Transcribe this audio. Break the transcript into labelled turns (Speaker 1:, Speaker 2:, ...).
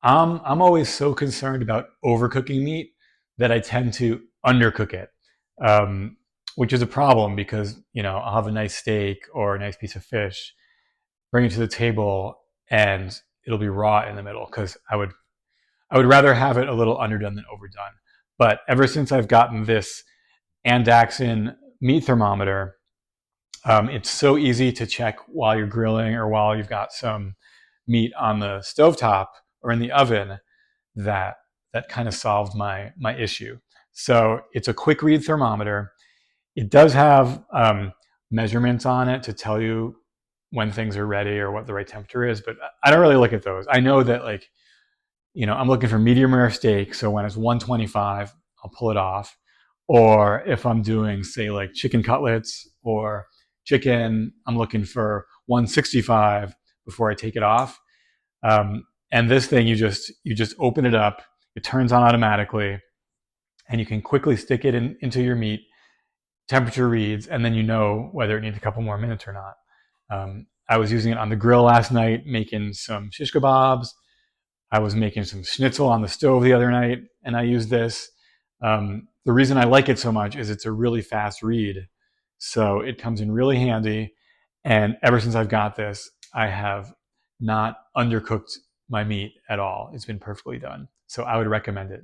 Speaker 1: I'm always so concerned about overcooking meat that I tend to undercook it, um, which is a problem because I'll have a nice steak or a nice piece of fish, bring it to the table, and it'll be raw in the middle because I would rather have it a little underdone than overdone. But ever since I've gotten this ANDAXIN meat thermometer, it's so easy to check while you're grilling or while you've got some meat on the stovetop or in the oven that that kind of solved my issue. So it's a quick read thermometer. It does have measurements on it to tell you when things are ready or what the right temperature is, but I don't really look at those. I know that I'm looking for medium rare steak, so when it's 125, I'll pull it off. Or if I'm doing, say, like chicken cutlets or chicken, I'm looking for 165 before I take it off. And this thing, you just open it up, it turns on automatically, and you can quickly stick it into your meat. Temperature reads, and then you know whether it needs a couple more minutes or not. I was using it on the grill last night, making some shish kebabs. I was making some schnitzel on the stove the other night, and I used this. The reason I like it so much is it's a really fast read, so it comes in really handy. And ever since I've got this, I have not undercooked my meat at all. It's been perfectly done. So I would recommend it.